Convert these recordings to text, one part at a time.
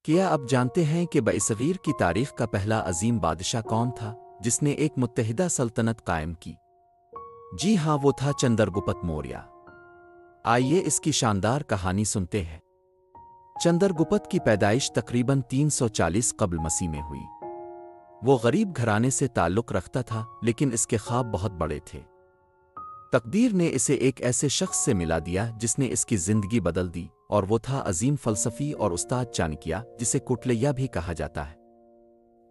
کیا اب جانتے ہیں کہ برصغیر کی تاریخ کا پہلا عظیم بادشاہ کون تھا جس نے ایک متحدہ سلطنت قائم کی؟ جی ہاں، وہ تھا چندرگپت موریہ۔ آئیے اس کی شاندار کہانی سنتے ہیں۔ چندرگپت کی پیدائش تقریباً 340 قبل مسیح میں ہوئی۔ وہ غریب گھرانے سے تعلق رکھتا تھا، لیکن اس کے خواب بہت بڑے تھے۔ تقدیر نے اسے ایک ایسے شخص سے ملا دیا جس نے اس کی زندگی بدل دی، اور وہ تھا عظیم فلسفی اور استاد چانکیہ، جسے کوٹلیہ بھی کہا جاتا ہے۔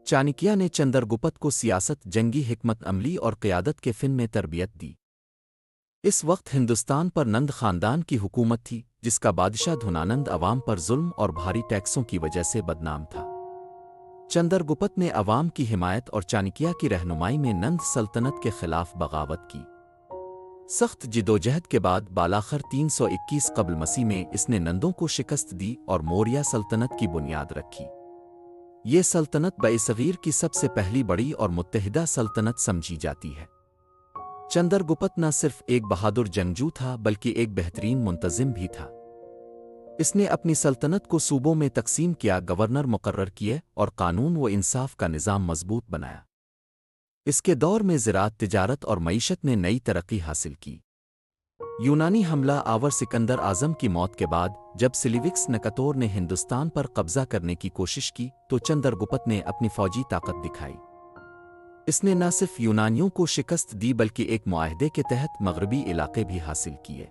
چانکیہ نے چندرگپت کو سیاست، جنگی حکمت عملی اور قیادت کے فن میں تربیت دی۔ اس وقت ہندوستان پر نند خاندان کی حکومت تھی، جس کا بادشاہ دھنانند عوام پر ظلم اور بھاری ٹیکسوں کی وجہ سے بدنام تھا۔ چندرگپت نے عوام کی حمایت اور چانکیہ کی رہنمائی میں نند سلطنت کے خلاف بغاوت کی۔ سخت جدوجہد کے بعد بالاخر 321 قبل مسیح میں اس نے نندوں کو شکست دی اور موریہ سلطنت کی بنیاد رکھی۔ یہ سلطنت برصغیر کی سب سے پہلی بڑی اور متحدہ سلطنت سمجھی جاتی ہے۔ چندرگپت نہ صرف ایک بہادر جنگجو تھا بلکہ ایک بہترین منتظم بھی تھا۔ اس نے اپنی سلطنت کو صوبوں میں تقسیم کیا، گورنر مقرر کیے اور قانون و انصاف کا نظام مضبوط بنایا۔ اس کے دور میں زراعت، تجارت اور معیشت نے نئی ترقی حاصل کی۔ یونانی حملہ آور سکندر اعظم کی موت کے بعد جب سلیوکس نکاتور نے ہندوستان پر قبضہ کرنے کی کوشش کی تو چندرگپت نے اپنی فوجی طاقت دکھائی۔ اس نے نہ صرف یونانیوں کو شکست دی بلکہ ایک معاہدے کے تحت مغربی علاقے بھی حاصل کیے۔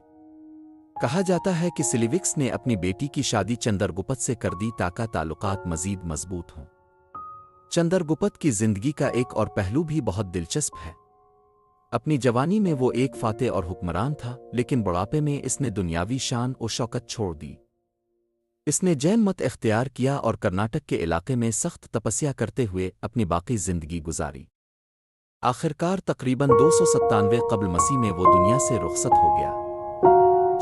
کہا جاتا ہے کہ سلیوکس نے اپنی بیٹی کی شادی چندرگپت سے کر دی تاکہ تعلقات مزید مضبوط ہوں۔ چندرگپت کی زندگی کا ایک اور پہلو بھی بہت دلچسپ ہے۔ اپنی جوانی میں وہ ایک فاتح اور حکمران تھا، لیکن بڑھاپے میں اس نے دنیاوی شان و شوکت چھوڑ دی۔ اس نے جین مت اختیار کیا اور کرناٹک کے علاقے میں سخت تپسیا کرتے ہوئے اپنی باقی زندگی گزاری۔ آخرکار تقریباً 297 قبل مسیح میں وہ دنیا سے رخصت ہو گیا۔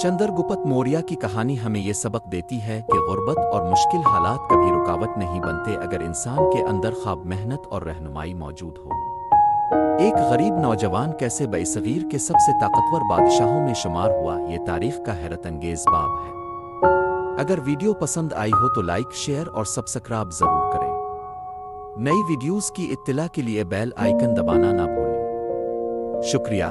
چندرگپت موریہ کی کہانی ہمیں یہ سبق دیتی ہے کہ غربت اور مشکل حالات کبھی رکاوٹ نہیں بنتے اگر انسان کے اندر خواب، محنت اور رہنمائی موجود ہو۔ ایک غریب نوجوان کیسے برصغیر کے سب سے طاقتور بادشاہوں میں شمار ہوا، یہ تاریخ کا حیرت انگیز باب ہے۔ اگر ویڈیو پسند آئی ہو تو لائک، شیئر اور سبسکرائب ضرور کریں۔ نئی ویڈیوز کی اطلاع کے لیے بیل آئیکن دبانا نہ بھولیں۔ شکریہ۔